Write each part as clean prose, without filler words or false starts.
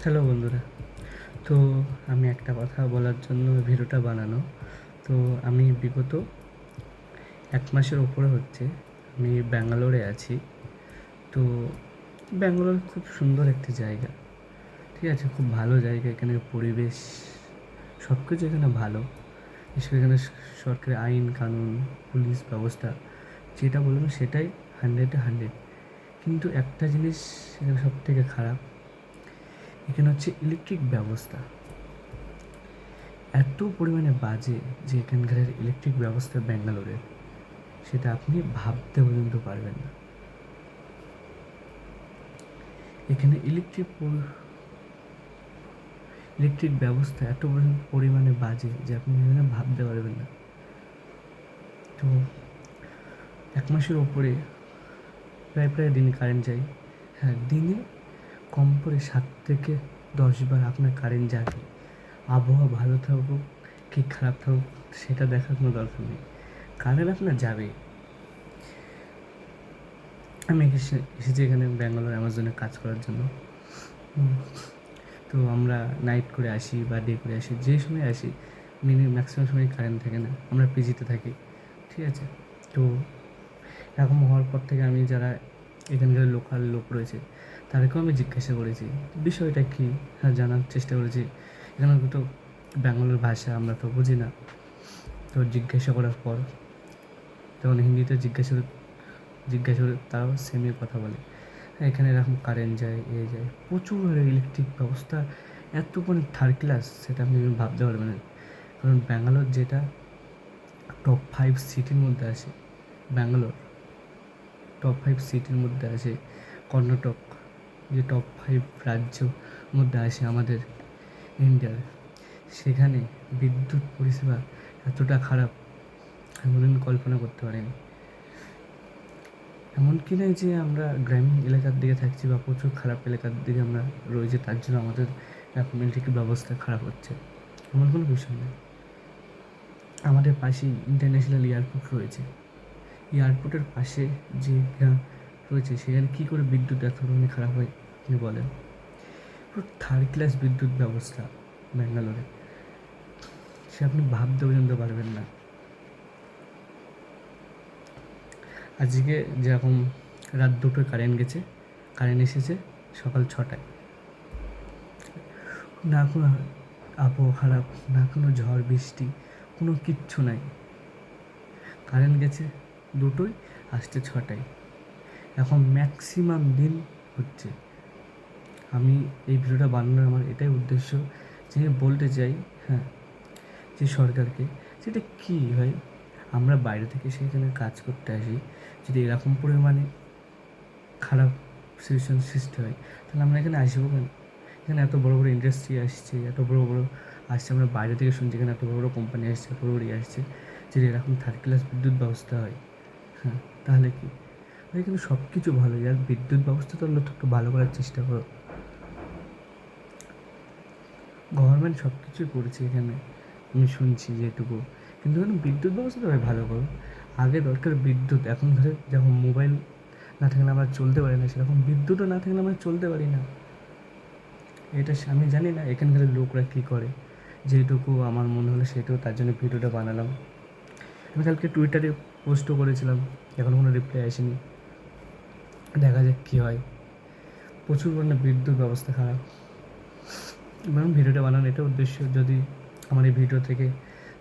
Hello বন্ধুরা। তো আমি একটা কথা বলার জন্য ভিডিওটা বানানো। তো আমি বিগত 1 মাসের উপরে হচ্ছে আমি ব্যাঙ্গালোরে আছি। তো ব্যাঙ্গালোর খুব সুন্দর একটি জায়গা, ঠিক আছে? খুব ভালো জায়গা, এখানের পরিবেশ সব কিছু এখানে ভালো। বিশেষ করে এখানে সরকারি আইন কানুন, পুলিশ ব্যবস্থা যেটা বলবেন সেটাই 100-এ 100। কিন্তু একটা জিনিস এখানে সবথেকে খারাপ, এখানে হচ্ছে ইলেকট্রিক ব্যবস্থা এত পরিমাণে বাজে যে এখানকার ইলেকট্রিক ব্যবস্থা ব্যাঙ্গালোরের, সেটা আপনি ভাবতে পর্যন্ত পারবেন না। এখানে ইলেকট্রিক ব্যবস্থা এত পরিমাণে বাজে যে আপনি এখানে ভাবতে পারবেন না। তো 1 মাসের ওপরে প্রায় দিনে কারেন্ট যায়। হ্যাঁ, দিনে কম করে 7 থেকে 10 বার আপনার কারেন্ট যাবে। আবহাওয়া ভালো থাকুক কি খারাপ থাকুক সেটা দেখার কোনো দরকার নেই, কারেন্ট আপনার যাবে। আমি এসেছি এখানে ব্যাঙ্গালোর অ্যামাজনে কাজ করার জন্য। তো আমরা নাইট করে আসি বা ডে করে আসি, যে সময় আসি ম্যাক্সিমাম সময় কারেন্ট থাকে না, আমরা পিজিতে থাকি, ঠিক আছে? তো এরকম হওয়ার পর থেকে আমি যারা এখানকার লোকাল লোক রয়েছে তাদেরকেও আমি জিজ্ঞাসা করেছি বিষয়টা কী, হ্যাঁ জানার চেষ্টা করেছি। এখানে তো ব্যাঙ্গালোর ভাষা আমরা তো বুঝি না। তো জিজ্ঞাসা করার পর যখন হিন্দিতে জিজ্ঞাসা করে তারাও সেমই কথা বলে, হ্যাঁ এখানে এরকম কারেন্ট যায়, যায় প্রচুর ইলেকট্রিক ব্যবস্থা এত মানে থার্ড ক্লাস, সেটা আপনি ভাবতে পারবেন না। কারণ ব্যাঙ্গালোর যেটা টপ 5 সিটির মধ্যে আসে, ব্যাঙ্গালোর টপ 5 সিটির মধ্যে আসে, কর্ণাটক যে টপ 5 রাজ্য মধ্যে আসে আমাদের ইন্ডিয়ার, সেখানে বিদ্যুৎ পরিষেবা এতটা খারাপ আমি কল্পনা করতে পারিনি। এমনকি নয় যে আমরা গ্রামীণ এলাকার দিকে থাকছি বা প্রচুর খারাপ এলাকার দিকে আমরা রয়েছি তার জন্য আমাদের এখন ইলেকট্রিক ব্যবস্থা খারাপ হচ্ছে, এমন কোনো বিষয় নেই। আমাদের পাশেই ইন্টারন্যাশনাল এয়ারপোর্ট রয়েছে, এয়ারপোর্টের পাশে যে গ্রাম রয়েছে সেখানে কী করে বিদ্যুৎ এত পরিমাণে খারাপ হয় আপনি বলেন? পুরো থার্ড ক্লাস বিদ্যুৎ ব্যবস্থা ব্যাঙ্গালোরে, সে আপনি ভাবতে পর্যন্ত পারবেন না। আজকে যেরকম রাত 2টোয় কারেন্ট এসেছে সকাল 6টায়। না কোনো আবহাওয়া খারাপ, না কোনো ঝড় বৃষ্টি, কোনো কিচ্ছু নাই। কারেন্ট গেছে 2টোয়, আসছে 6টায়। এখন ম্যাক্সিমাম দিন হচ্ছে। আমি এই ভিডিওটা বানানোর আমার এটাই উদ্দেশ্য যে বলতে চাই, হ্যাঁ, যে সরকারকে, সেটা কী ভাই, আমরা বাইরে থেকে সেখানে কাজ করতে আসি, যদি এরকম পরিমাণে খারাপ সিচুয়েশন সৃষ্টি হয় তাহলে আমরা এখানে আসবো কেন? এখানে এত বড় বড় ইন্ডাস্ট্রি আসছে, এত বড় বড় আসছে, আমরা বাইরে থেকে শুনছি এখানে এত বড় বড় কোম্পানি আসছে, এত বড় আসছে, যদি এরকম থার্ড ক্লাস বিদ্যুৎ ব্যবস্থা হয়, হ্যাঁ তাহলে কি এখানে সব কিছু ভালো, আর বিদ্যুৎ ব্যবস্থা তো একটু ভালো করার চেষ্টা করো। গভর্নমেন্ট সব কিছুই করেছে এখানে, আমি শুনছি যেটুকু, কিন্তু এখানে বিদ্যুৎ ব্যবস্থা তো ভালো করো। আগে দরকার বিদ্যুৎ, এখন ধরে যখন মোবাইল না থাকলে আমরা চলতে পারি না, সেরকম বিদ্যুৎও না থাকলে আমরা চলতে পারি না। এটা আমি জানি না এখানকার লোকরা কী করে, যেটুকু আমার মনে হলো সেটুকু তার জন্য ভিডিওটা বানালাম। আমি কালকে টুইটারে পোস্টও করেছিলাম, এখন কোনো রিপ্লাই আসেনি, দেখা যাক কী হয়। প্রচুর পরিমাণে বিদ্যুৎ ব্যবস্থা খারাপ। এবং ভিডিওটা বানানোর এটা উদ্দেশ্য, যদি আমার এই ভিডিও থেকে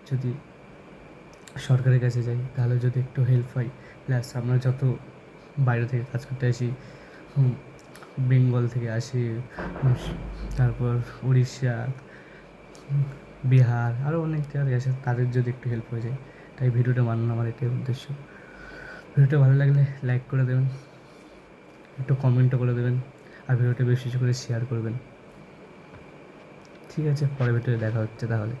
যদি সরকারের কাছে যাই তাহলে যদি একটু হেল্প হয়, প্লাস আমরা যত বাইরে থেকে কাজ করতে আসি, বেঙ্গল থেকে আসি, তারপর উড়িষ্যা, বিহার, আরও অনেক জায়গায় আছে, তাদের যদি একটু হেল্প হয়ে যায়, তাই ভিডিওটা বানানো আমার এটাই উদ্দেশ্য। ভিডিওটা ভালো লাগলে লাইক করে দেবেন, একটু কমেন্টও করে দেবেন, আর ভিডিওটা বেশি করে শেয়ার করবেন। ঠিক আছে, পরের ভিডিওতে দেখা হচ্ছে তাহলে।